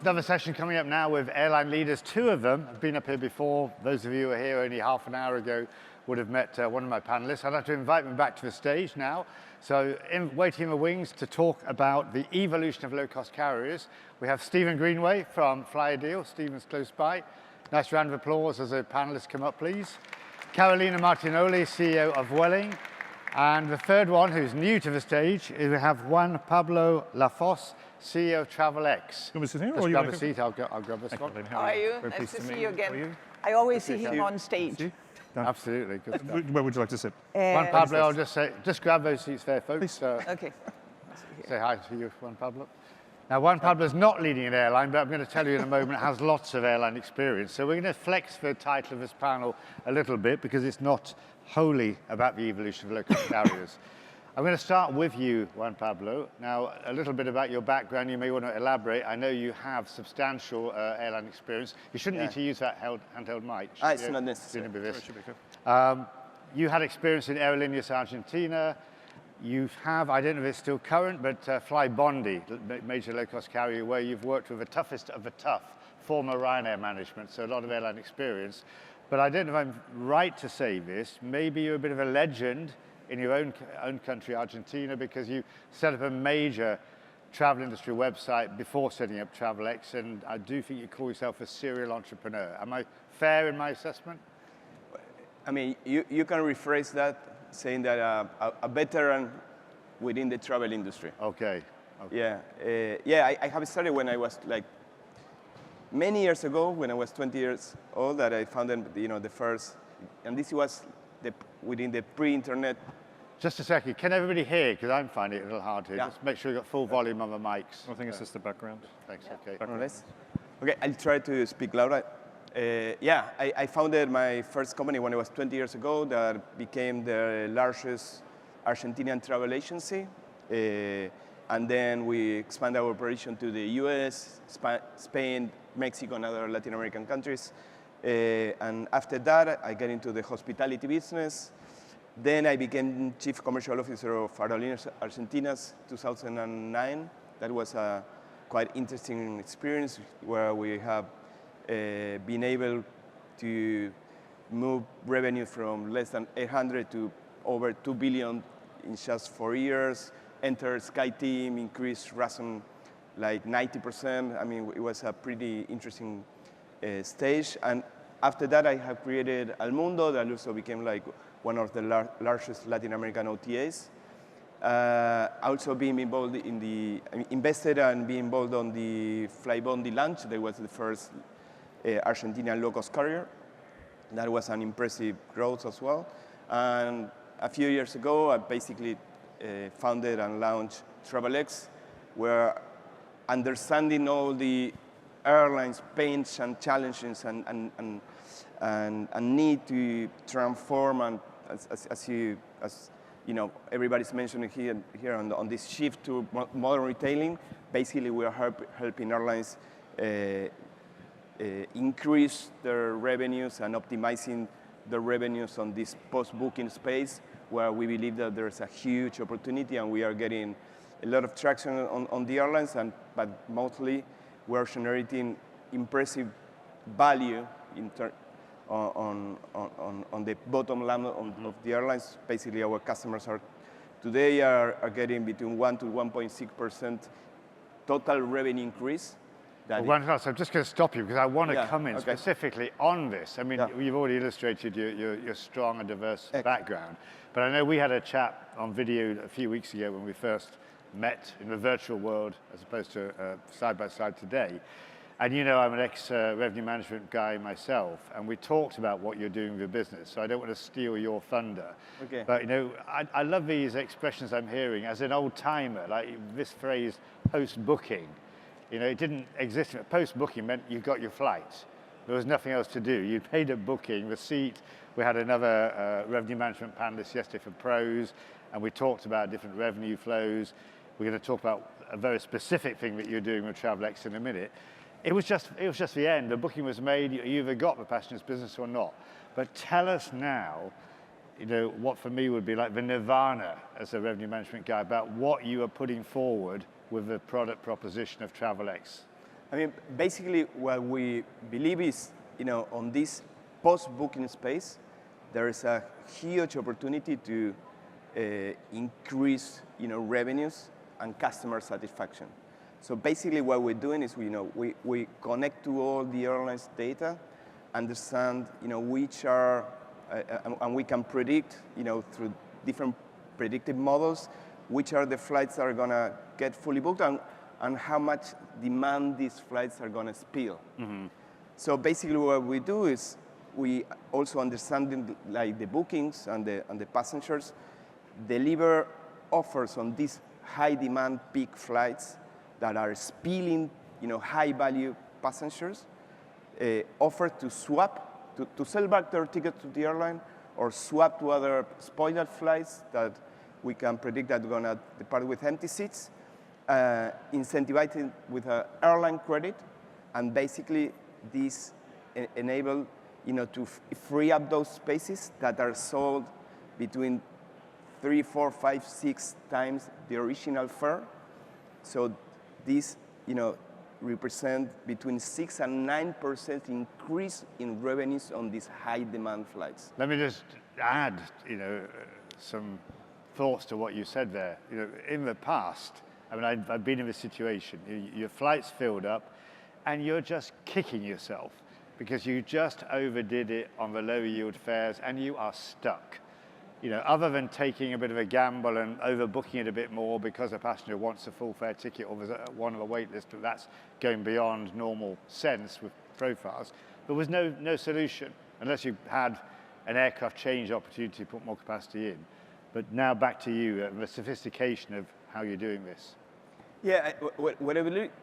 Another session coming up now with airline leaders. Two of them have been up here before. Those of you who are here only half an hour ago would have met one of my panelists. I'd like to invite them back to the stage now. So waiting in the wings to talk about the evolution of low-cost carriers, we have Stephen Greenway from Flyadeal. Stephen's close by. Nice round of applause as the panelists come up, please. Carolina Martinoli, CEO of Vueling. And the third one, who's new to the stage, is we have Juan Pablo Lafosse, CEO of TravelX. You want me to sit here? Just grab a seat, I'll grab this one. How are you? Nice to see you again. I always see him on stage. Absolutely, good stuff. Where would you like to sit? Juan Pablo, I'll just say, just grab those seats there, folks. Okay. Say hi to you, Juan Pablo. Now, Juan Pablo's not leading an airline, but I'm going to tell you in a moment, has lots of airline experience. So we're going to flex the title of this panel a little bit because it's not wholly about the evolution of low-cost carriers. I'm going to start with you, Juan Pablo. Now, a little bit about your background. You may want to elaborate. I know you have substantial airline experience. You shouldn't need to use that handheld mic. It's not necessary. You had experience in Aerolíneas Argentina. You have, I don't know if it's still current, but Flybondi, major low-cost carrier, where you've worked with the toughest of the tough, former Ryanair management, so a lot of airline experience. But I don't know if I'm right to say this. Maybe you're a bit of a legend in your own country, Argentina, because you set up a major travel industry website before setting up TravelX, and I do think you call yourself a serial entrepreneur. Am I fair in my assessment? I mean, you can rephrase that saying that a veteran within the travel industry. Okay. Yeah, I have started when I was like many years ago, when I was 20 years old, that I founded, the first, and this was within the pre-internet. Just a second, can everybody hear? Because I'm finding it a little hard to hear. Yeah. Just make sure you've got full volume on the mics. I think it's just the background. Thanks, okay. Okay, I'll try to speak louder. I founded my first company when I was 20 years ago that became the largest Argentinian travel agency. And then we expanded our operation to the US, Spain, Mexico, and other Latin American countries. And after that, I got into the hospitality business. Then I became Chief Commercial Officer of Aerolíneas Argentinas 2009. That was a quite interesting experience where we have been able to move revenue from less than 800 to over 2 billion in just 4 years, enter SkyTeam, increase RASM like 90%. I mean, it was a pretty interesting stage. And after that, I have created Almundo, that also became like one of the largest Latin American OTAs. Also being involved invested and being involved on the Flybondi launch. That was the first Argentinian low-cost carrier. That was an impressive growth as well. And a few years ago, I basically founded and launched TravelX, where understanding all the airlines' pains and challenges and need to transform, and as you know, everybody's mentioning here on this shift to modern retailing. Basically, we are helping airlines increase their revenues and optimizing the revenues on this post-booking space, where we believe that there's a huge opportunity, and we are getting a lot of traction on the airlines, but mostly we're generating impressive value on the bottom line of the airlines. Basically, our customers today are getting between 1 to 1.6% total revenue increase. So I'm just going to stop you because I want to come in specifically on this. I mean, you've already illustrated your strong and diverse background, but I know we had a chat on video a few weeks ago when we first met in the virtual world as opposed to side by side today. And you know, I'm an ex-revenue management guy myself, and we talked about what you're doing with your business, so I don't want to steal your thunder. Okay. But you know, I love these expressions I'm hearing. As an old timer, like this phrase, post-booking. You know, it didn't exist. Post-booking meant you got your flight. There was nothing else to do. You paid a booking, the seat. We had another revenue management panelist yesterday for pros, and we talked about different revenue flows. We're going to talk about a very specific thing that you're doing with TravelX in a minute. It was just the end. The booking was made. You either got the passengers business or not. But tell us now, you know, what for me would be like the nirvana as a revenue management guy about what you are putting forward with the product proposition of TravelX. I mean, basically what we believe is, on this post-booking space, there is a huge opportunity to increase, revenues and customer satisfaction. So basically what we're doing is, we connect to all the airlines' data, understand, which are, and we can predict, through different predictive models, which are the flights that are going to get fully booked and how much demand these flights are going to spill. Mm-hmm. So basically what we do is we also understand like the bookings and the passengers deliver offers on these high demand peak flights that are spilling, high value passengers, offer to swap, to sell back their ticket to the airline or swap to other spoiled flights that we can predict that we're going to depart with empty seats, incentivizing with an airline credit, and basically this enable to free up those spaces that are sold between 3, 4, 5, 6 times the original fare. So these represent between 6 and 9% increase in revenues on these high demand flights. Let me just add, some thoughts to what you said there. In the past, I mean, I've been in this situation. Your flight's filled up, and you're just kicking yourself because you just overdid it on the low yield fares, and you are stuck. Other than taking a bit of a gamble and overbooking it a bit more because a passenger wants a full fare ticket or there's one on the wait list, but that's going beyond normal sense with profiles. There was no solution unless you had an aircraft change opportunity to put more capacity in. But now back to you, the sophistication of how you're doing this. Yeah,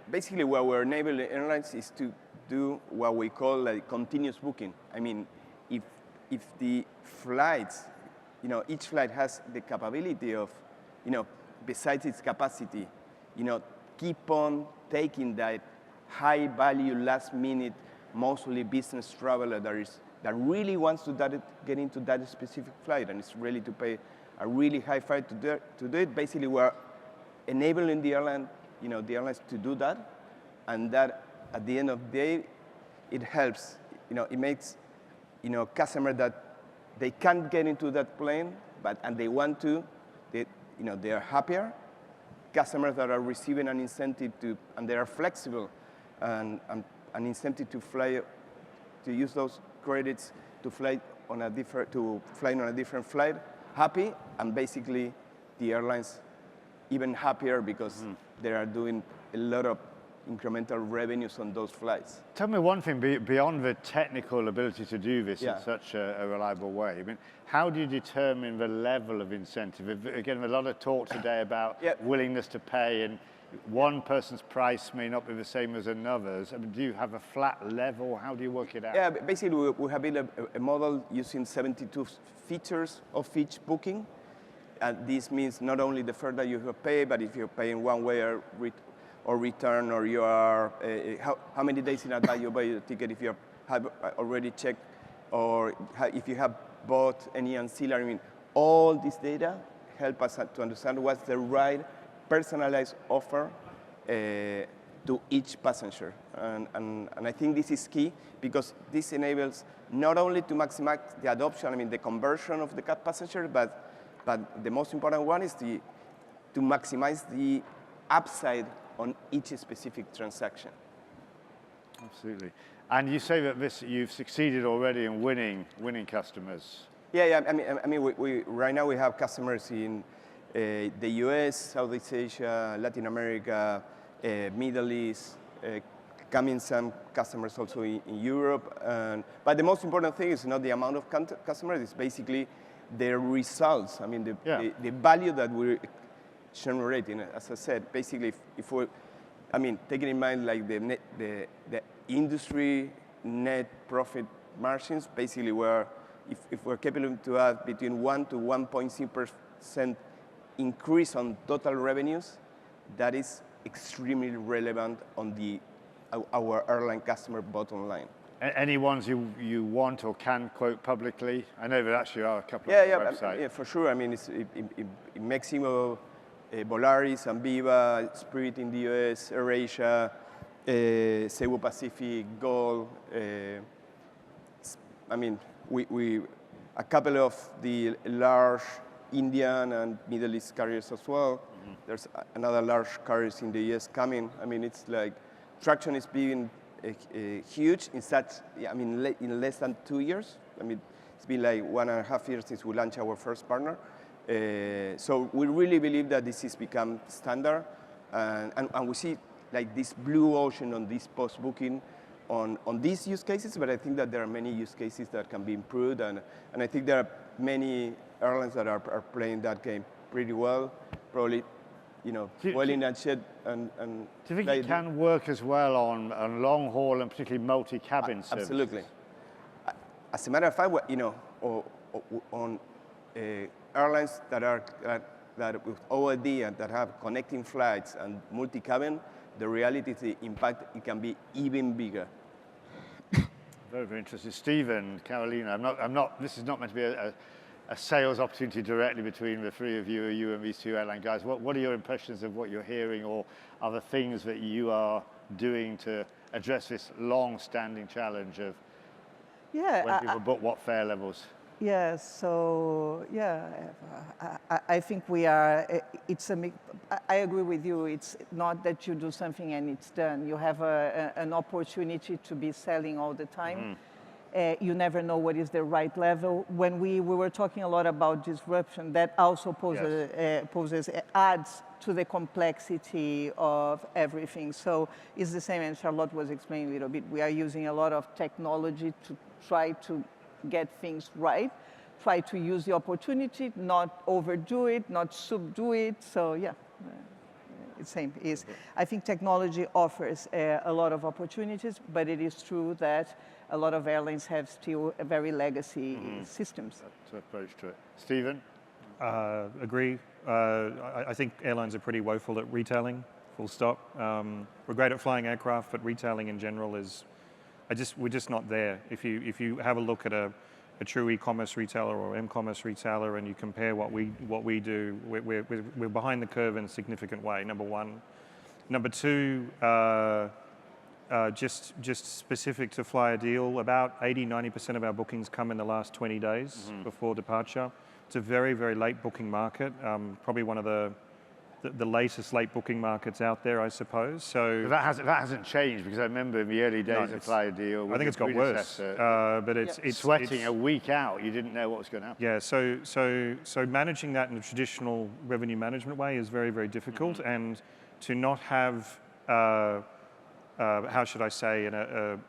basically what we're enabling airlines is to do what we call like continuous booking. I mean, if the flights, each flight has the capability of, besides its capacity, keep on taking that high value, last minute, mostly business traveler that really wants to get into that specific flight and is ready to pay a really high fare to do it. Basically, we're enabling the airlines to do that, and that at the end of the day, it helps. It makes, customer that they can't get into that plane, and they want to, they are happier. Customers that are receiving an incentive and they are flexible, and an incentive to fly, to use those credits to fly on a different flight, happy, and basically the airlines even happier because they are doing a lot of incremental revenues on those flights. Tell me one thing, beyond the technical ability to do this in such a reliable way, I mean, how do you determine the level of incentive? Again, a lot of talk today about willingness to pay, and one person's price may not be the same as another's. I mean, do you have a flat level? How do you work it out? Yeah, basically we have built a model using 72 features of each booking. And this means not only the fare that you have paid, but if you're paying one way or return, or you are, how many days in advance you buy the ticket, if you have already checked, or if you have bought any ancillary. I mean, all this data help us to understand what's the right personalized offer to each passenger. And I think this is key because this enables not only to maximize the adoption, I mean, the conversion of the passenger, but the most important one is to maximize the upside on each specific transaction. Absolutely. And you say that you've succeeded already in winning customers. Yeah. I mean, we right now we have customers in the US, Southeast Asia, Latin America, Middle East, coming some customers also in Europe. But the most important thing is not the amount of customers; it's basically their results. I mean, the value that we're generating. As I said, basically, if we, I mean, taking in mind like the industry net profit margins, basically, if we're capable to have between 1 to 1.6% increase on total revenues, that is extremely relevant on our airline customer bottom line. Any ones you want or can quote publicly? I know there actually are a couple of websites. Yeah, for sure. I mean, it's in Mexico, Volaris, Amviva, Spirit in the US, AirAsia, Cebu Pacific, Gold. I mean, a couple of the large Indian and Middle East carriers as well. Mm-hmm. There's another large carriers in the US coming. I mean, it's like traction is being huge in such, I mean, in less than 2 years. I mean, it's been like 1.5 years since we launched our first partner. So we really believe that this has become standard, and we see like this blue ocean on this post-booking on these use cases, but I think that there are many use cases that can be improved, and I think there are many airlines that are playing that game pretty well. Probably, Vueling and Shed and. Do you think it can work as well on long haul and particularly multi-cabin services? Absolutely. As a matter of fact, on airlines that with OLD and that have connecting flights and multi-cabin, the reality is the impact, it can be even bigger. Very, very interesting. Stephen, Carolina, this is not meant to be a sales opportunity directly between the three of you and these two airline guys. What are your impressions of what you're hearing, or other things that you are doing to address this long-standing challenge of when people book what fare levels? Yeah, so I think we are, I agree with you. It's not that you do something and it's done. You have an opportunity to be selling all the time. Mm-hmm. You never know what is the right level. When we were talking a lot about disruption, that also adds to the complexity of everything. So it's the same, and Charlotte was explaining a little bit. We are using a lot of technology to try to get things right, try to use the opportunity, not overdo it, not subdo it. So it's same. I think technology offers a lot of opportunities, but it is true that a lot of airlines have still a very legacy systems. That's an approach to it. Stephen? Agree. I think airlines are pretty woeful at retailing, full stop. We're great at flying aircraft, but retailing in general is, we're just not there. If you have a look at a true e-commerce retailer or m-commerce retailer and you compare what we do, we're behind the curve in a significant way, number one. Number two, just specific to Flyadeal, about 80-90% of our bookings come in the last 20 days before departure. It's a very, very late booking market, probably one of the latest late booking markets out there, I suppose. So that hasn't changed, because I remember in the early days of Flyadeal, I think it's got worse. But it's sweating a week out. You didn't know what was going to happen. Yeah. So managing that in a traditional revenue management way is very, very difficult, and to not have how should I say an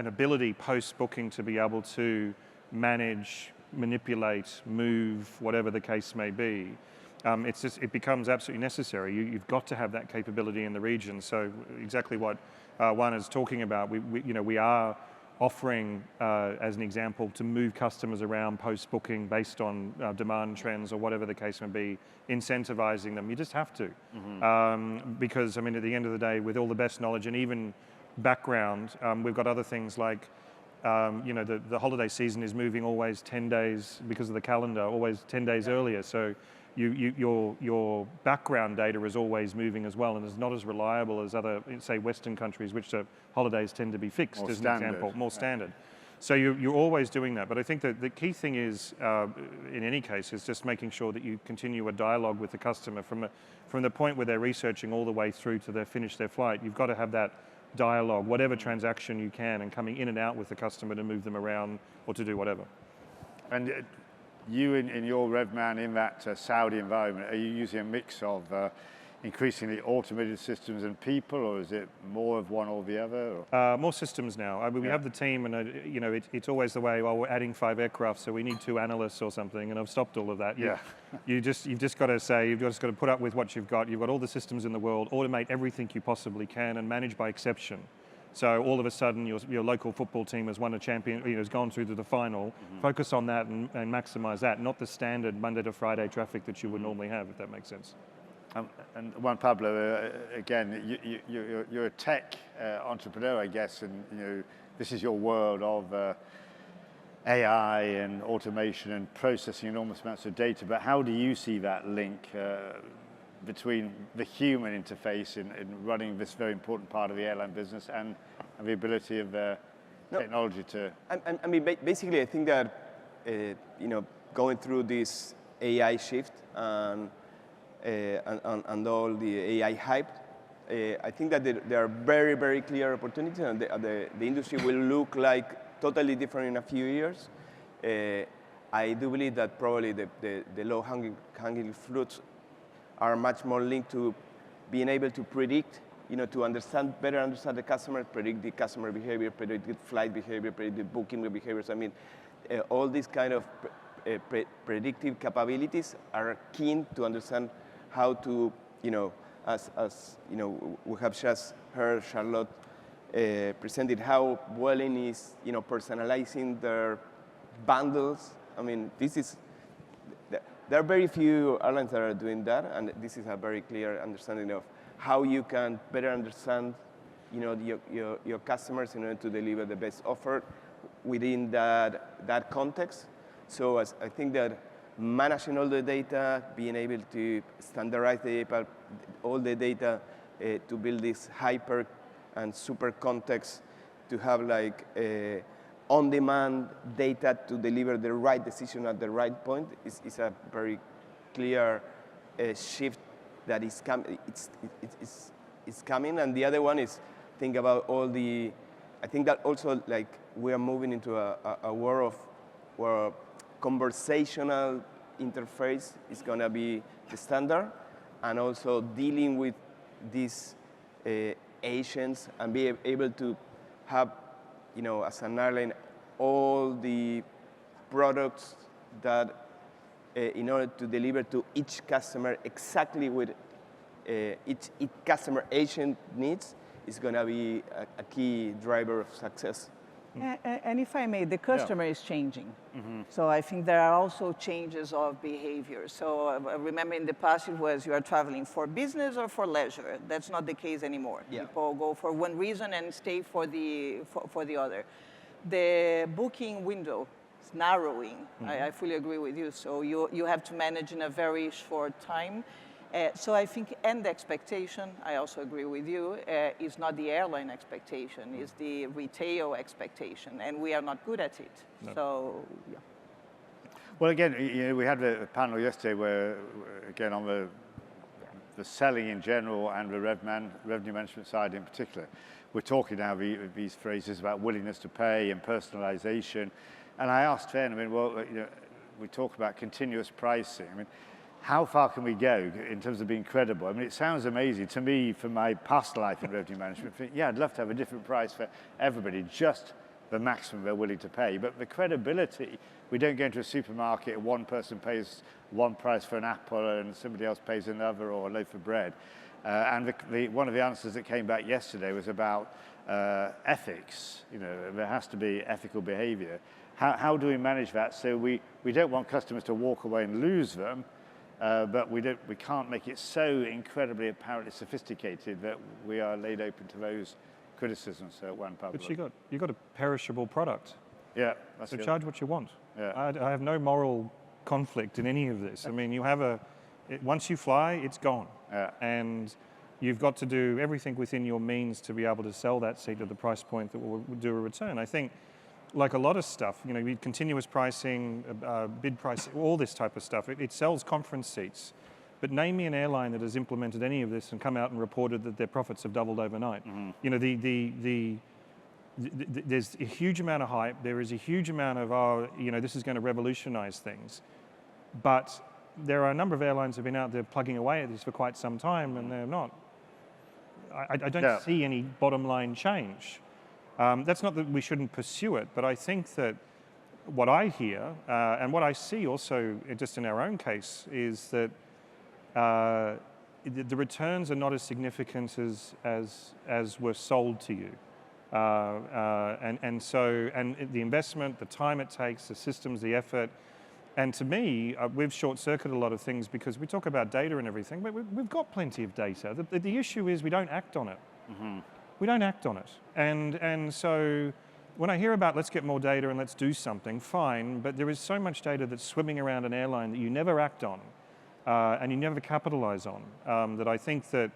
ability post booking to be able to manage, manipulate, move, whatever the case may be. It becomes absolutely necessary. You've got to have that capability in the region. So exactly what Juan is talking about, we are offering, as an example, to move customers around post-booking based on demand trends or whatever the case may be, incentivizing them. You just have to. Because, I mean, at the end of the day, with all the best knowledge and even background, we've got other things like, the holiday season is moving always 10 days because of the calendar, always 10 days earlier. So your background data is always moving as well, and is not as reliable as other, say, Western countries, which the holidays tend to be fixed, as an example, more standard. So you're always doing that. But I think that the key thing is, in any case, is just making sure that you continue a dialogue with the customer from the point where they're researching all the way through to they finish their flight. You've got to have that dialogue, whatever transaction you can, and coming in and out with the customer to move them around or to do whatever. And you, in your RevMan, in that Saudi environment, are you using a mix of increasingly automated systems and people, or is it more of one or the other? More systems now. I mean, we have the team, and it's always the way. Well, we're adding 5 aircraft, so we need 2 analysts or something, and I've stopped all of that. You've just got to say, you've just got to put up with what you've got. You've got all the systems in the world. Automate everything you possibly can, and manage by exception. So all of a sudden, your local football team has won a champion, has gone through to the final. Focus on that and maximize that, not the standard Monday to Friday traffic that you would normally have, if that makes sense. And Juan Pablo, again, you're a tech entrepreneur, I guess, and this is your world of AI and automation and processing enormous amounts of data. But how do you see that link between the human interface in running this very important part of the airline business and the ability of technology to... I mean, basically, I think that, going through this AI shift and all the AI hype, I think that there are very, very clear opportunities, and the industry will look like totally different in a few years. I do believe that probably the low-hanging fruits are much more linked to being able to predict, to better understand the customer, predict the customer behavior, predict the flight behavior, predict the booking behaviors. I mean, all these kind of predictive capabilities are keen to understand how to, as we have just heard Charlotte presented how Vueling is, personalizing their bundles. I mean, there are very few airlines that are doing that, and this is a very clear understanding of how you can better understand, your customers in order to deliver the best offer within that context. So I think that managing all the data, being able to standardize all the data to build this hyper and super context, to have like on-demand data to deliver the right decision at the right point is a very clear shift that is coming. It's coming, and the other one is think about I think that also like we are moving into a world where conversational interface is going to be the standard, and also dealing with these agents and be able to have, as an airline, all the products that in order to deliver to each customer exactly what each customer agent needs is going to be a key driver of success. And if I may, the customer is changing. Mm-hmm. So I think there are also changes of behavior. So remember in the past it was you are traveling for business or for leisure. That's not the case anymore. Yeah. People go for one reason and stay for the other. The booking window is narrowing. Mm-hmm. I fully agree with you. So you have to manage in a very short time. So I think end expectation, I also agree with you, is not the airline expectation, is the retail expectation, and we are not good at it. No. So, yeah. Well, again, we had a panel yesterday where, again, on the selling in general and the revenue management side in particular, we're talking now these phrases about willingness to pay and personalization. And I asked Fen, we talk about continuous pricing. How far can we go in terms of being credible? It sounds amazing to me from my past life in revenue management. Yeah, I'd love to have a different price for everybody, just the maximum they're willing to pay. But the credibility, we don't go into a supermarket and one person pays one price for an apple and somebody else pays another, or a loaf of bread. And one of the answers that came back yesterday was about ethics. There has to be ethical behavior. How do we manage that so we don't want customers to walk away and lose them, but we can't make it so incredibly apparently sophisticated that we are laid open to those criticisms. Juan, Pablo. But you got a perishable product. Yeah, that's so good. Charge what you want. Yeah. I have no moral conflict in any of this. You have once you fly, it's gone. Yeah. And you've got to do everything within your means to be able to sell that seat at the price point that will do a return. I think, like a lot of stuff, continuous pricing, bid pricing, all this type of stuff, it sells conference seats. But name me an airline that has implemented any of this and come out and reported that their profits have doubled overnight. Mm-hmm. There's a huge amount of hype. There is a huge amount of, this is going to revolutionize things. But there are a number of airlines that have been out there plugging away at this for quite some time, and they're not. I don't see any bottom line change. That's not that we shouldn't pursue it, but I think that what I hear and what I see also just in our own case is that the returns are not as significant as were sold to you. And the investment, the time it takes, the systems, the effort. And to me, we've short-circuited a lot of things because we talk about data and everything, but we've got plenty of data. The issue is we don't act on it. Mm-hmm. We don't act on it. And so when I hear about let's get more data and let's do something, fine, but there is so much data that's swimming around an airline that you never act on. and you never capitalize on. That I think that,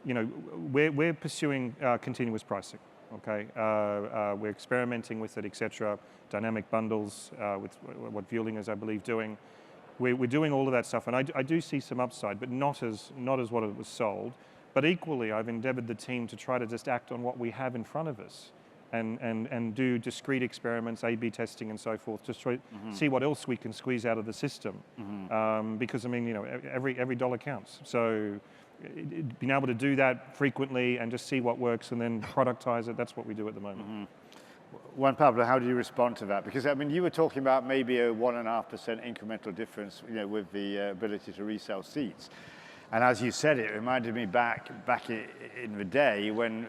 you know, we're pursuing continuous pricing. Okay, we're experimenting with it, etc. Dynamic bundles with what Vueling is, I believe, doing. We're doing all of that stuff, and I do see some upside, but not as what it was sold. But equally, I've endeavored the team to try to just act on what we have in front of us, and do discrete experiments, A/B testing, and so forth, just try see what else we can squeeze out of the system. Because I mean, you know, every dollar counts. So being able to do that frequently and just see what works and then productize it, that's what we do at the moment. Juan Pablo, how do you respond to that? Because I mean, you were talking about maybe a 1.5% incremental difference, you know, with the ability to resell seats. And as you said, it reminded me back in the day when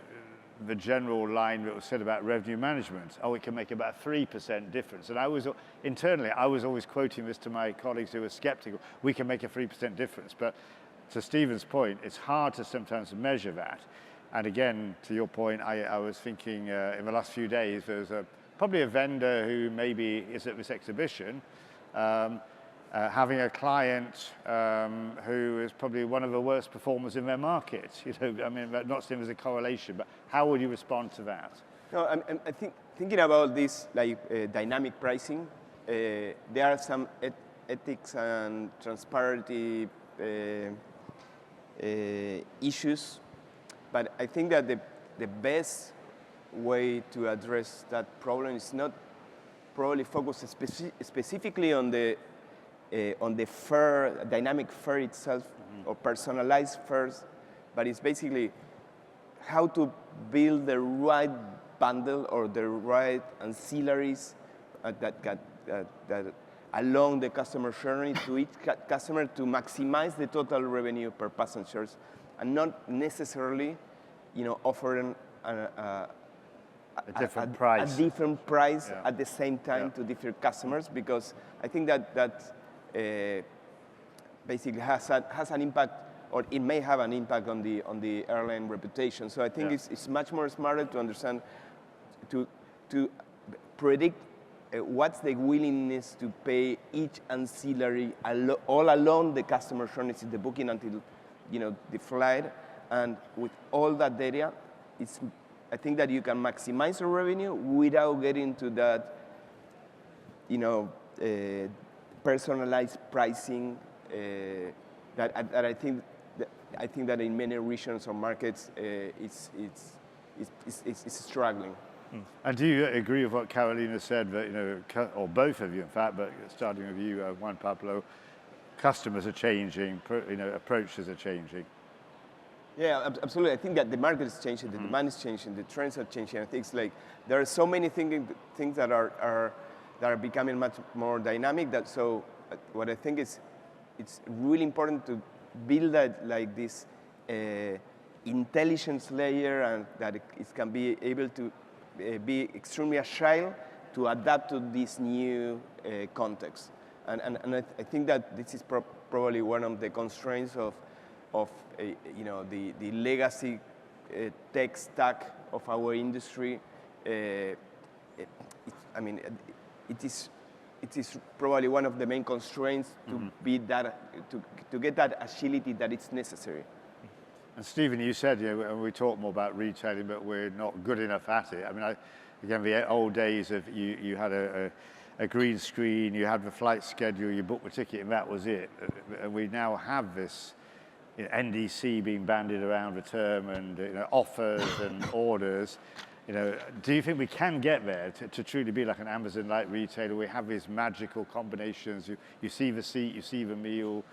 the general line that was said about revenue management, oh, it can make about 3% difference. And I was, internally, I was always quoting this to my colleagues who were skeptical, we can make a 3% difference. But to Stephen's point, it's hard to sometimes measure that. And again, to your point, I was thinking in the last few days, there's probably a vendor who maybe is at this exhibition, having a client who is probably one of the worst performers in their market. You know, I mean, not saying there's a correlation, but how would you respond to that? No, I think thinking about this, like dynamic pricing, there are some ethics and transparency issues, but I think that the best way to address that problem is not probably focus specifically on the fare, dynamic fare itself, or personalized fares, but it's basically how to build the right bundle or the right ancillaries that along the customer journey to each customer to maximize the total revenue per passengers, and not necessarily, you know, offering a different price. A different price at the same time to different customers, because I think that basically has an impact, or it may have an impact on the airline reputation. So I think it's much more smarter to understand, to predict what's the willingness to pay each ancillary all along the customer journey, the booking until, you know, the flight, and with all that data, I think that you can maximize your revenue without getting to that, you know, personalized pricing that I think that in many regions or markets it's struggling. And do you agree with what Carolina said, that, you know, or both of you, in fact, but starting with you, Juan Pablo, customers are changing, you know, approaches are changing? Yeah, absolutely. I think that the market is changing, the demand is changing, the trends are changing. I think it's like there are so many things that are becoming much more dynamic. That so what I think is it's really important to build that, like this intelligence layer, and that it can be able to be extremely agile to adapt to this new context. And I think that this is probably one of the constraints of you know, the legacy tech stack of our industry. I mean, it is probably one of the main constraints to be that to get that agility that it's necessary. And Stephen, you said, you know, we talk more about retailing, but we're not good enough at it. I mean, again, the old days of you had a green screen, you had the flight schedule, you booked the ticket, and that was it. And we now have this, you know, NDC being bandied around the term, and, you know, offers and orders. You know, do you think we can get there to truly be like an Amazon-like retailer? We have these magical combinations. You see the seat, you see the meal,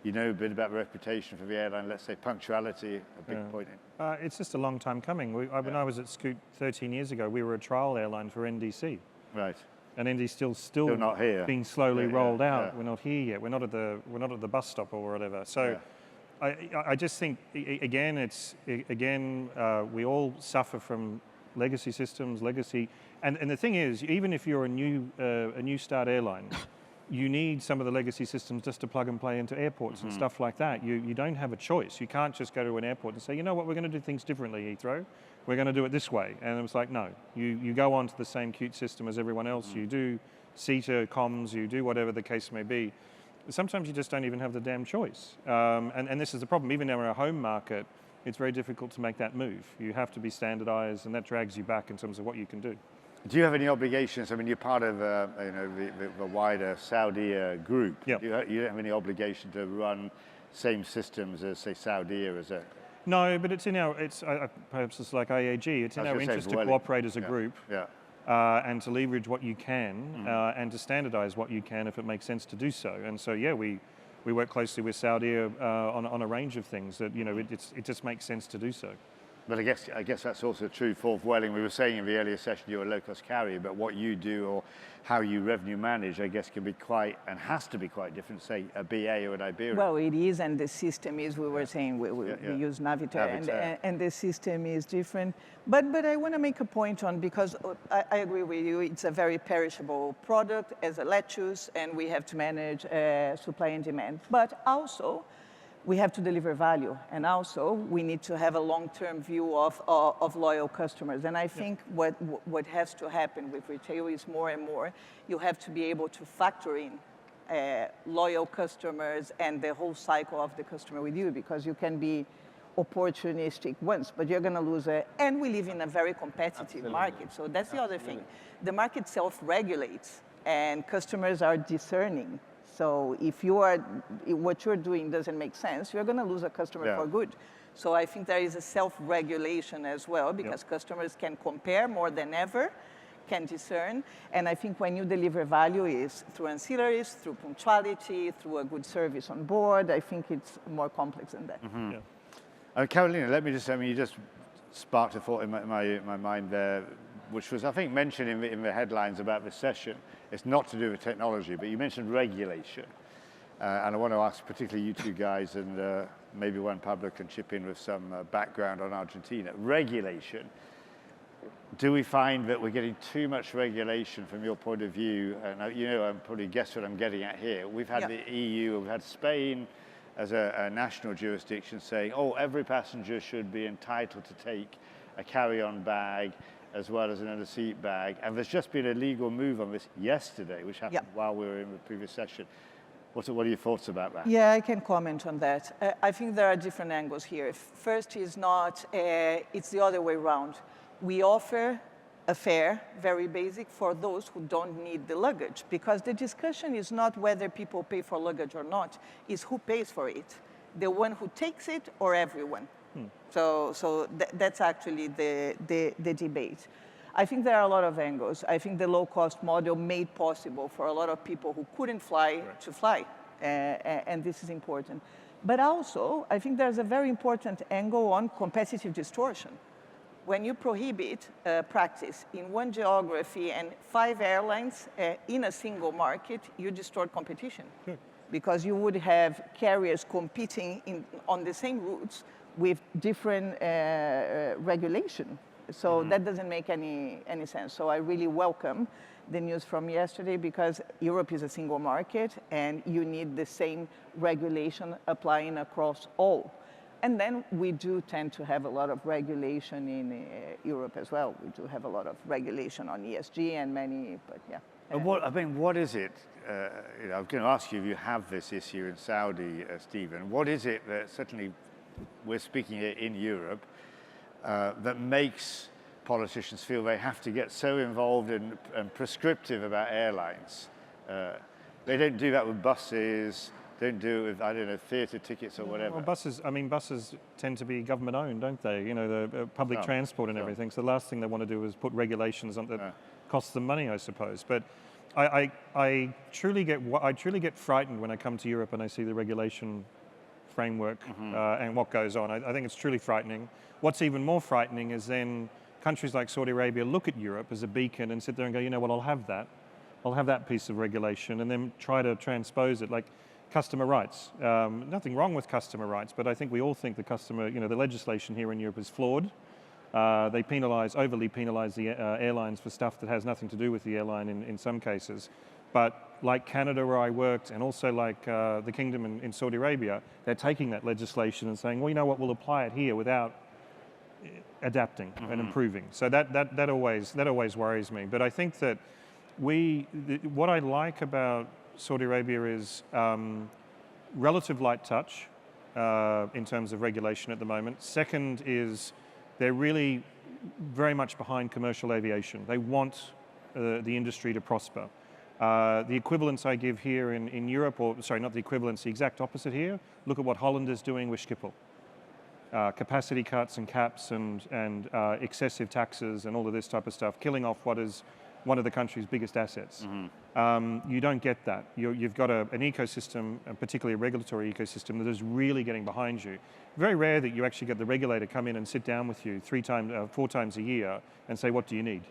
you know a bit about the reputation for the airline. Let's say punctuality, a big point. It's just a long time coming. When I was at Scoot 13 years ago, we were a trial airline for NDC. Right. And NDC's still not here. Being slowly rolled out. Yeah. We're not here yet. We're not at the bus stop or whatever. So. Yeah. I just think, again, we all suffer from legacy systems, and the thing is, even if you're a new start airline, you need some of the legacy systems just to plug and play into airports and stuff like that. You don't have a choice. You can't just go to an airport and say, you know what, we're going to do things differently, Heathrow. We're going to do it this way. And it was like, no, you go onto the same Qt system as everyone else. You do CETA comms, you do whatever the case may be. sometimes you just don't even have the damn choice. And this is the problem. Even in our home market, it's very difficult to make that move. You have to be standardized, and that drags you back in terms of what you can do. Do you have any obligations? I mean, you're part of the wider Saudi group. Yep. You don't have any obligation to run same systems as, say, Saudi as a... No, but it's in our, perhaps it's like IAG, it's in our interest to cooperate as a group. Yeah. And to leverage what you can, and to standardize what you can if it makes sense to do so. And so, yeah, we work closely with Saudi on a range of things that, it just makes sense to do so. But I guess that's also true for Vueling. We were saying in the earlier session you're a low-cost carrier, but what you do or how you revenue manage, I guess, can be quite, and has to be quite different, say, a BA or an Iberia. Well, it is, and the system is, we were saying, we use Navitaire, and the system is different. But I want to make a point on, because I agree with you, it's a very perishable product as a lettuce, and we have to manage supply and demand. But also, we have to deliver value, and also we need to have a long-term view of loyal customers. And I think what has to happen with retail is more and more, you have to be able to factor in loyal customers and the whole cycle of the customer with you, because you can be opportunistic once, but you're going to lose it. And we live in a very competitive market, so that's the other thing. The market self-regulates, and customers are discerning. So if what you're doing doesn't make sense, you're going to lose a customer for good. So I think there is a self-regulation as well, because customers can compare more than ever, can discern. And I think when you deliver value is through ancillaries, through punctuality, through a good service on board. I think it's more complex than that. Carolina, let me just, you just sparked a thought in my mind there, which was, I think, mentioned in the headlines about this session. It's not to do with technology, but you mentioned regulation. And I want to ask particularly you two guys, and maybe Juan Pablo can chip in with some background on Argentina. Regulation. Do we find that we're getting too much regulation from your point of view? And I'm probably guess what I'm getting at here. We've had the EU, we've had Spain as a national jurisdiction saying, oh, every passenger should be entitled to take a carry-on bag as well as another seat bag. And there's just been a legal move on this yesterday, which happened while we were in the previous session. What are your thoughts about that? Yeah, I can comment on that. I think there are different angles here. First is not, it's the other way around. We offer a fare, very basic, for those who don't need the luggage, because the discussion is not whether people pay for luggage or not, it's who pays for it, the one who takes it or everyone. So that's actually the debate. I think there are a lot of angles. I think the low-cost model made possible for a lot of people who couldn't fly to fly, and this is important. But also, I think there's a very important angle on competitive distortion. When you prohibit practice in one geography and 5 airlines in a single market, you distort competition. Because you would have carriers competing on the same routes with different regulation. So that doesn't make any sense. So I really welcome the news from yesterday, because Europe is a single market and you need the same regulation applying across all. And then we do tend to have a lot of regulation in Europe as well. We do have a lot of regulation on ESG and many, but yeah. What is it? I was going to ask you if you have this issue in Saudi, Stephen. What is it that, certainly we're speaking here in Europe, that makes politicians feel they have to get so involved and prescriptive about airlines? They don't do that with buses. Don't do it with, I don't know, theatre tickets or whatever. Well, buses tend to be government owned, don't they? The public transport and everything. So the last thing they want to do is put regulations on that cost them money, I suppose. But I truly get frightened when I come to Europe and I see the regulation framework and what goes on. I think it's truly frightening. What's even more frightening is then countries like Saudi Arabia look at Europe as a beacon and sit there and go, well, I'll have that. I'll have that piece of regulation, and then try to transpose it. Like customer rights. Nothing wrong with customer rights, but I think we all think the the legislation here in Europe is flawed. They overly penalize the airlines for stuff that has nothing to do with the airline in some cases. But like Canada, where I worked, and also like the Kingdom in Saudi Arabia, they're taking that legislation and saying, well, you know what, we'll apply it here without adapting and improving. So that always worries me. But I think that what I like about Saudi Arabia is relative light touch in terms of regulation at the moment. Second is they're really very much behind commercial aviation. They want the industry to prosper. The equivalence I give here in Europe, or sorry, not the equivalence, the exact opposite here, look at what Holland is doing with Schiphol. Capacity cuts and caps and excessive taxes and all of this type of stuff, killing off what is one of the country's biggest assets. You don't get that. You've got an ecosystem, particularly a regulatory ecosystem, that is really getting behind you. Very rare that you actually get the regulator come in and sit down with you 4 times a year and say, what do you need?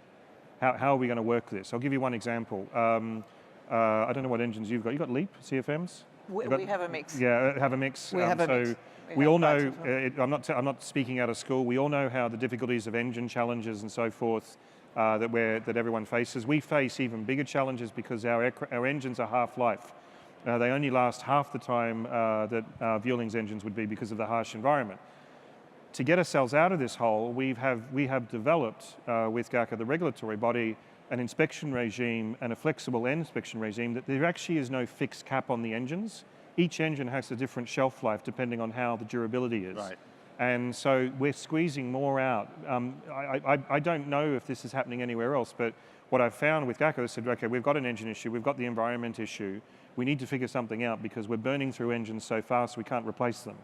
How are we going to work this? I'll give you one example. I don't know what engines you've got. You've got LEAP CFMs? We have a mix. Yeah, have a mix. We have a mix. We all know, I'm not speaking out of school, we all know how the difficulties of engine challenges and so forth that everyone faces. We face even bigger challenges because our engines are half-life. They only last half the time that Vueling's engines would be because of the harsh environment. To get ourselves out of this hole, we have developed with GACA, the regulatory body, an inspection regime and a flexible inspection regime that there actually is no fixed cap on the engines. Each engine has a different shelf life depending on how the durability is. Right. And so we're squeezing more out. I don't know if this is happening anywhere else, but what I've found with GACA is said, okay, we've got an engine issue, we've got the environment issue, we need to figure something out because we're burning through engines so fast we can't replace them.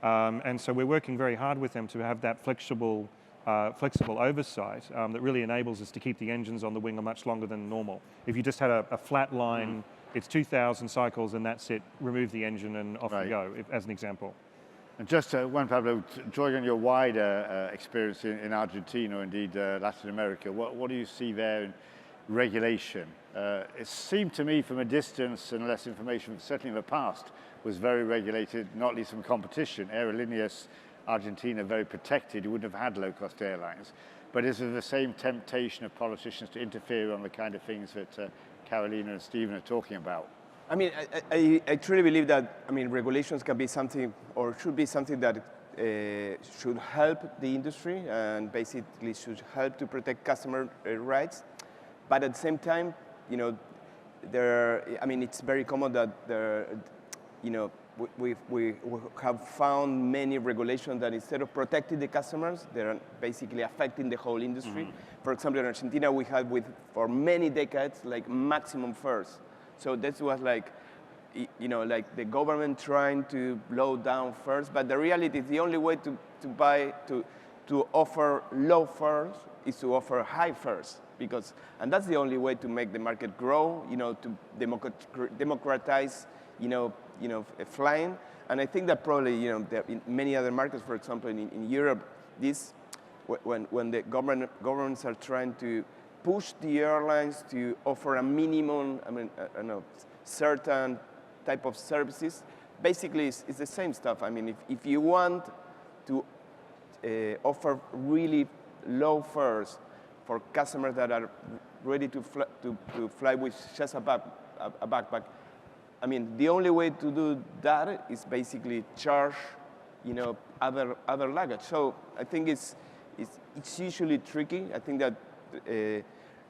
And so we're working very hard with them to have that flexible oversight that really enables us to keep the engines on the wing much longer than normal. If you just had a flat line, it's 2,000 cycles and that's it, remove the engine and off you go, as an example. And just Juan Pablo, drawing on your wider experience in Argentina, or indeed Latin America, what do you see there in regulation? It seemed to me from a distance and less information, certainly in the past, was very regulated, not least from competition. Aerolíneas Argentina, very protected, you wouldn't have had low-cost airlines. But is there the same temptation of politicians to interfere on the kind of things that Carolina and Stephen are talking about? I mean, I truly believe that, I mean, regulations can be something, or should be something that should help the industry and basically should help to protect customer rights. But at the same time, you know, it's very common that we have found many regulations that instead of protecting the customers, they're basically affecting the whole industry. For example, in Argentina, we had for many decades, like maximum fares. So this was like, like the government trying to low down fares, but the reality is the only way to offer low fares is to offer high fares, and that's the only way to make the market grow, to democratize, flying. And I think that probably, in many other markets, for example, in Europe, when the governments are trying to push the airlines to offer a minimum, certain type of services, basically it's the same stuff. I mean, if you want to offer really low fares for customers that are ready to fly with just a backpack, I mean, the only way to do that is basically charge, other luggage. So I think it's usually tricky. I think that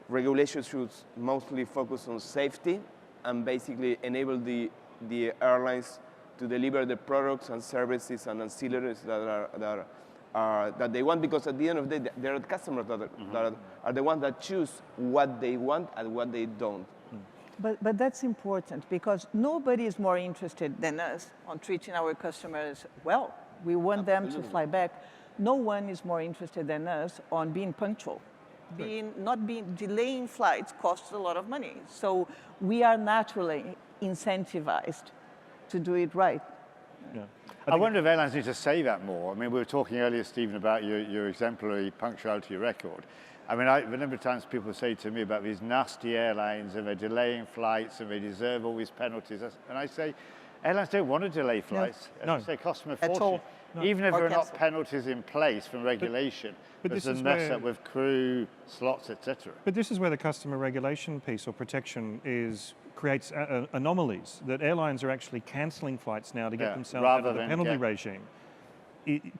regulations should mostly focus on safety and basically enable the airlines to deliver the products and services and ancillaries that they want, because at the end of the day, they're the customers that are the ones that choose what they want and what they don't. But that's important because nobody is more interested than us on treating our customers well. We want them to fly back. No one is more interested than us on being punctual. Delaying flights costs a lot of money. So we are naturally incentivized to do it right. Yeah. I wonder if airlines need to say that more. I mean, we were talking earlier, Stephen, about your exemplary punctuality record. I mean, a number of times people say to me about these nasty airlines and they're delaying flights and they deserve all these penalties. And I say, airlines don't want to delay flights. No. They cost them a fortune. No. Even if there are not penalties in place from regulation, but there's a mess up with crew, slots, etc. But this is where the customer regulation piece or protection creates anomalies, that airlines are actually cancelling flights now to get themselves out of the penalty regime.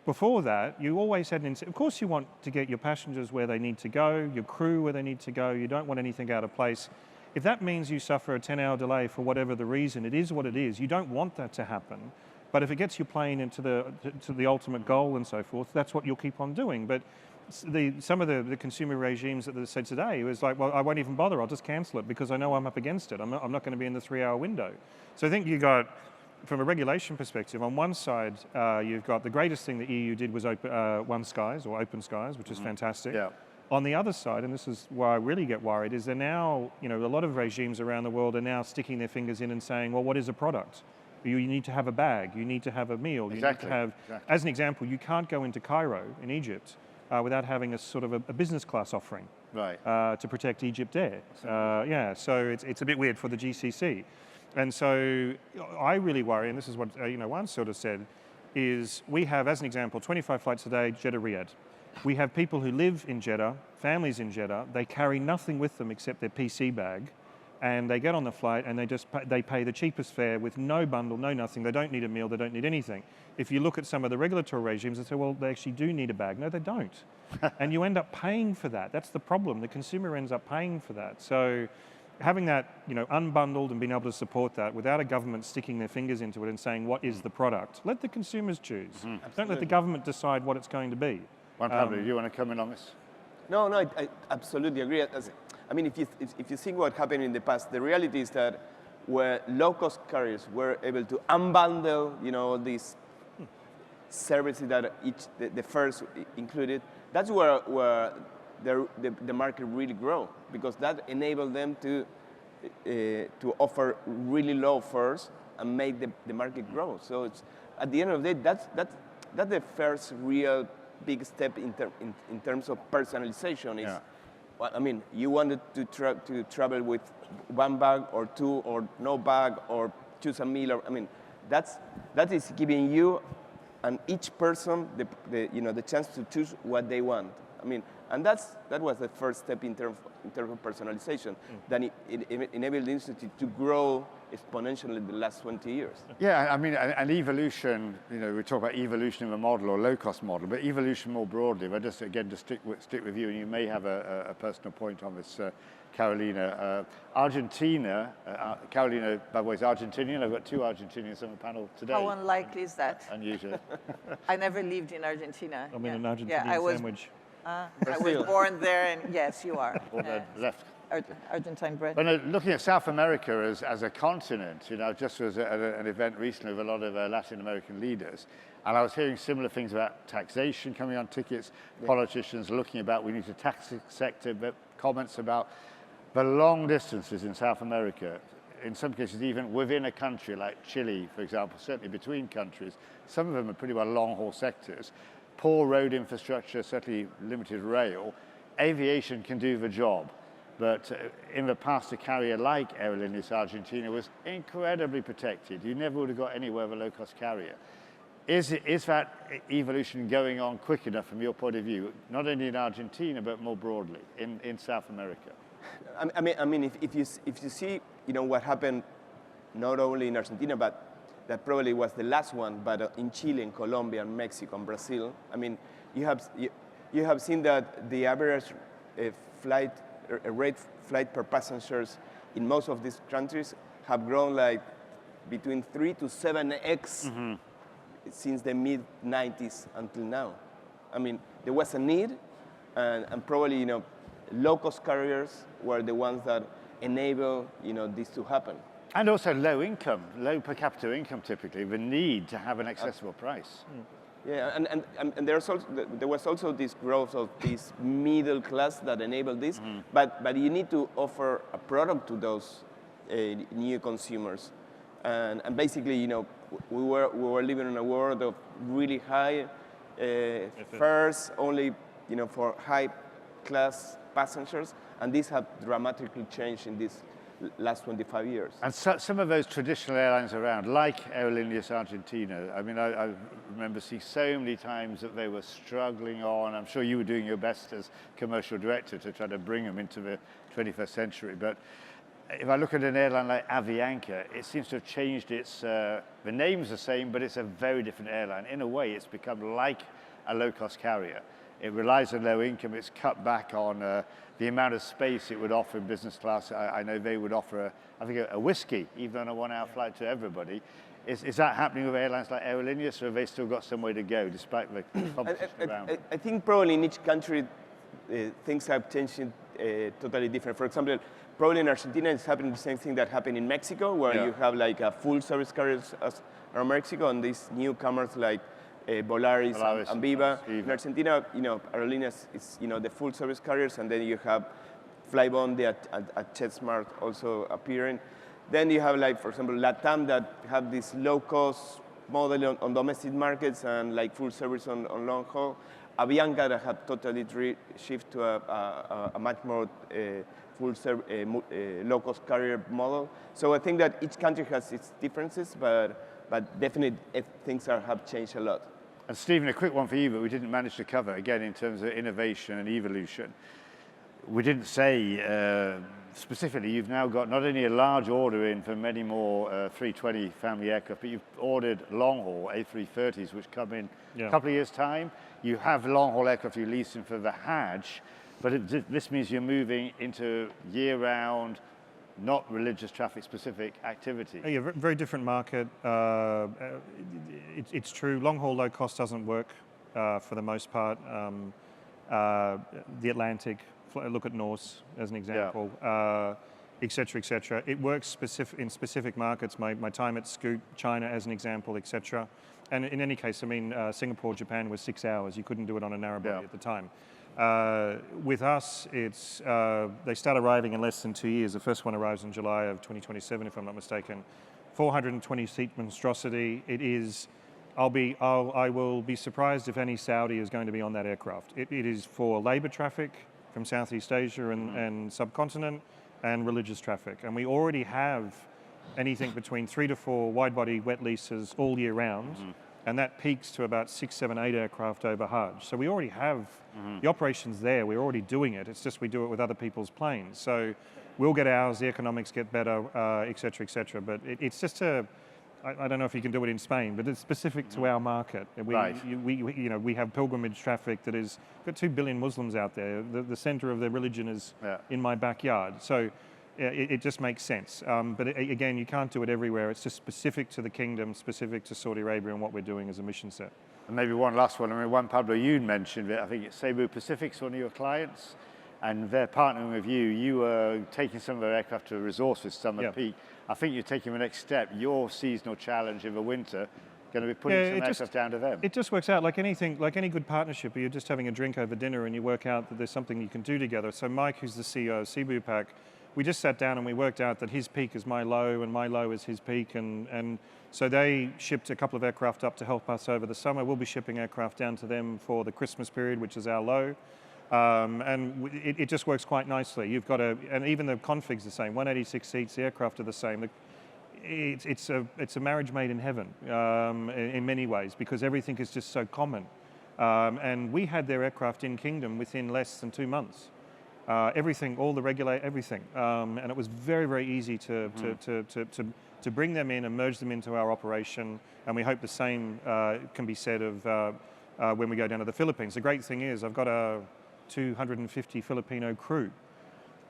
Before that, you always had an incentive. Of course, you want to get your passengers where they need to go, your crew where they need to go. You don't want anything out of place. If that means you suffer a 10-hour delay for whatever the reason, it is what it is. You don't want that to happen. But if it gets your plane into to the ultimate goal and so forth, that's what you'll keep on doing. But some of the consumer regimes that they said today was like, well, I won't even bother, I'll just cancel it because I know I'm up against it. I'm not going to be in the 3-hour window. So I think you got, from a regulation perspective, on one side, you've got the greatest thing the EU did was One Skies, or Open Skies, which is fantastic. Yeah. On the other side, and this is where I really get worried, is they're now, a lot of regimes around the world are now sticking their fingers in and saying, well, what is a product? You need to have a bag, you need to have a meal, Exactly. You need to have, as an example, you can't go into Cairo in Egypt without having a sort of a business class offering to protect Egypt Air. So it's a bit weird for the GCC. And so I really worry, and this is what Juan sort of said, is we have, as an example, 25 flights a day, Jeddah, Riyadh. We have people who live in Jeddah, families in Jeddah, they carry nothing with them except their PC bag, and they get on the flight and they pay the cheapest fare with no bundle, no nothing. They don't need a meal, they don't need anything. If you look at some of the regulatory regimes, they say, well, they actually do need a bag. No, they don't. And you end up paying for that. That's the problem. The consumer ends up paying for that. So having that, unbundled and being able to support that without a government sticking their fingers into it and saying, what is the product? Let the consumers choose. Don't let the government decide what it's going to be. Juan Pablo, do you want to come in on this? No, I absolutely agree. I mean, if you think what happened in the past, the reality is that where low-cost carriers were able to unbundle, all these services that the fares included, that's where the market really grew, because that enabled them to offer really low fares and make the market grow. So it's, at the end of the day, that's the first real big step in terms of personalization. Is, well, I mean, you wanted to travel with one bag or two or no bag or choose a meal. Or, I mean, that is giving you and each person the chance to choose what they want. I mean, and that was the first step in terms of personalization. Then it enabled the institute to grow exponentially in the last 20 years. Yeah, I mean, an evolution, we talk about evolution of a model or low-cost model, but evolution more broadly, if I just, again, to stick with you, and you may have a personal point on this, Carolina. Argentina, Carolina, by the way, is Argentinian. I've got 2 Argentinians on the panel today. How unlikely is that? Unusual. I never lived in Argentina. I'm in an Argentinian sandwich. I was born there, and yes, you are. Left. Argentine bread. But looking at South America as a continent, just was at an event recently with a lot of Latin American leaders, and I was hearing similar things about taxation coming on tickets, politicians looking about we need to tax the sector, but comments about the long distances in South America, in some cases even within a country like Chile, for example, certainly between countries. Some of them are pretty well long-haul sectors. Poor road infrastructure, certainly limited rail. Aviation can do the job. But in the past, a carrier like Aerolíneas Argentina was incredibly protected. You never would have got anywhere with a low-cost carrier. Is that evolution going on quick enough from your point of view, not only in Argentina, but more broadly in South America? I mean, if you see, what happened not only in Argentina, but that probably was the last one, but in Chile, in Colombia, and Mexico, and Brazil. I mean, you have seen that the average flight per passengers in most of these countries have grown like between 3 to 7x since the mid-90s until now. I mean, there was a need, and probably low-cost carriers were the ones that enable this to happen. And also low per capita income typically, the need to have an accessible price. Yeah, and there was also this growth of this middle class that enabled this, but you need to offer a product to those new consumers, and basically we were living in a world of really high fares only for high class passengers, and these have dramatically changed in this last 25 years. And some of those traditional airlines around, like Aerolíneas Argentina, I mean, I remember seeing so many times that they were struggling on. I'm sure you were doing your best as commercial director to try to bring them into the 21st century. But if I look at an airline like Avianca, it seems to have changed its, the name's the same, but it's a very different airline. In a way, it's become like a low-cost carrier. it relies on low income, it's cut back on the amount of space it would offer in business class. I know they would offer, I think, a whiskey, even on a 1 hour flight to everybody. Is that happening with airlines like Aerolíneas, or have they still got some way to go, despite the competition around? I think probably in each country, things have changed totally different. For example, probably in Argentina, it's happening the same thing that happened in Mexico, where you have like a full service carriers around Mexico, and these newcomers like Volaris and Viva. In Argentina, Aerolíneas is the full service carriers, and then you have Flybondi at JetSmart also appearing. Then you have, like, for example, LATAM that have this low-cost model on domestic markets and like full service on long haul. Avianca that have totally shift to a much more full low-cost carrier model. So I think that each country has its differences, but definitely things have changed a lot. And Stephen, a quick one for you, but we didn't manage to cover, again, in terms of innovation and evolution. We didn't say specifically, you've now got not only a large order in for many more 320 family aircraft, but you've ordered long-haul A330s, which come in a couple of years' time. You have long-haul aircraft you're leasing for the Hajj, but this means you're moving into year-round, not religious traffic-specific activity. Yeah, very different market. It's true, long-haul low-cost doesn't work for the most part. The Atlantic, look at Norse as an example, et cetera, et cetera. It works in specific markets. My time at Scoot, China as an example, et cetera. And in any case, I mean, Singapore, Japan was 6 hours. You couldn't do it on a narrow body at the time. With us, it's they start arriving in less than 2 years. The first one arrives in July of 2027, if I'm not mistaken. 420-seat monstrosity. It is. I will be surprised if any Saudi is going to be on that aircraft. It is for labour traffic from Southeast Asia and subcontinent, and religious traffic. And we already have anything between 3 to 4 wide-body wet leases all year round. And that peaks to about 6, 7, 8 aircraft over Hajj. So we already have the operations there. We're already doing it. It's just we do it with other people's planes. So we'll get ours. The economics get better, et cetera, et cetera. But it's just I don't know if you can do it in Spain, but it's specific to our market. We have pilgrimage traffic that is got 2 billion Muslims out there. The center of their religion is in my backyard. So it just makes sense. But again, you can't do it everywhere. It's just specific to the kingdom, specific to Saudi Arabia and what we're doing as a mission set. And maybe one last one. I mean, Pablo, you mentioned it. I think it's Cebu Pacific's one of your clients, and they're partnering with you. You are taking some of their aircraft to a resource with summer peak. I think you're taking the next step. Your seasonal challenge in the winter, going to be putting some aircraft down to them. It just works out like anything, like any good partnership. You're just having a drink over dinner and you work out that there's something you can do together. So Mike, who's the CEO of Cebu Pac, we just sat down and we worked out that his peak is my low and my low is his peak. And so they shipped a couple of aircraft up to help us over the summer. We'll be shipping aircraft down to them for the Christmas period, which is our low. And it just works quite nicely. You've got and even the config's the same, 186 seats, the aircraft are the same. It's a marriage made in heaven in many ways, because everything is just so common. And we had their aircraft in Kingdom within less than 2 months. Everything, all the everything. And it was very, very easy to bring them in and merge them into our operation. And we hope the same can be said of when we go down to the Philippines. The great thing is I've got a 250 Filipino crew.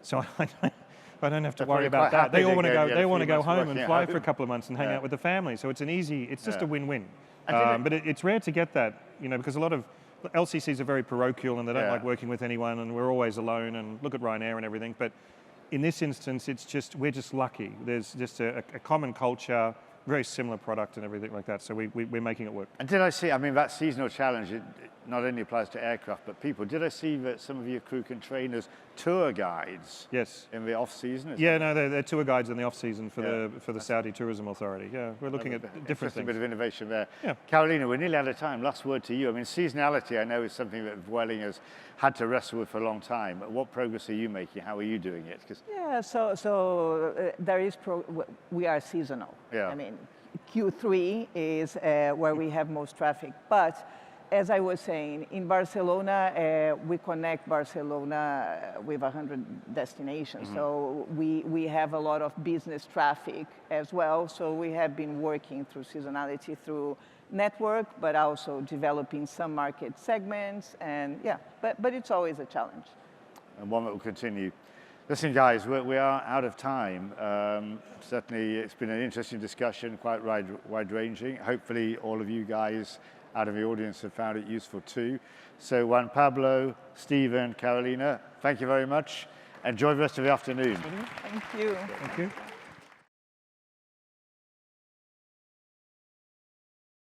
So I don't have to worry about that. They all want to go. They want to go home and fly for a couple of months and hang out with the family. So it's it's just a win-win. But it's rare to get that, because a lot of LCCs are very parochial and they don't like working with anyone, and we're always alone. And look at Ryanair and everything. But in this instance, we're just lucky. There's just a common culture, very similar product and everything like that. So we're making it work. And did I see? I mean, that seasonal challenge, it not only applies to aircraft but people. Did I see that some of your crew can train as tour guides? Yes. In the off season? They're tour guides in the off season for the Saudi Tourism Authority. Yeah, we're looking at different things. A bit of innovation there. Yeah. Carolina, we're nearly out of time. Last word to you. I mean, seasonality, I know, is something that Vueling has had to wrestle with for a long time. What progress are you making? How are you doing it? So there is we are seasonal. Yeah. I mean, Q3 is where we have most traffic, but as I was saying, in Barcelona, we connect Barcelona with 100 destinations. So we have a lot of business traffic as well. So we have been working through seasonality, through network, but also developing some market segments. And yeah, but it's always a challenge. And one that will continue. Listen, guys, we are out of time. Certainly, it's been an interesting discussion, quite wide-ranging. Hopefully, all of you guys out of the audience have found it useful too. So Juan, Pablo, Stephen, Carolina, thank you very much. Enjoy the rest of the afternoon. Thank you. Thank you.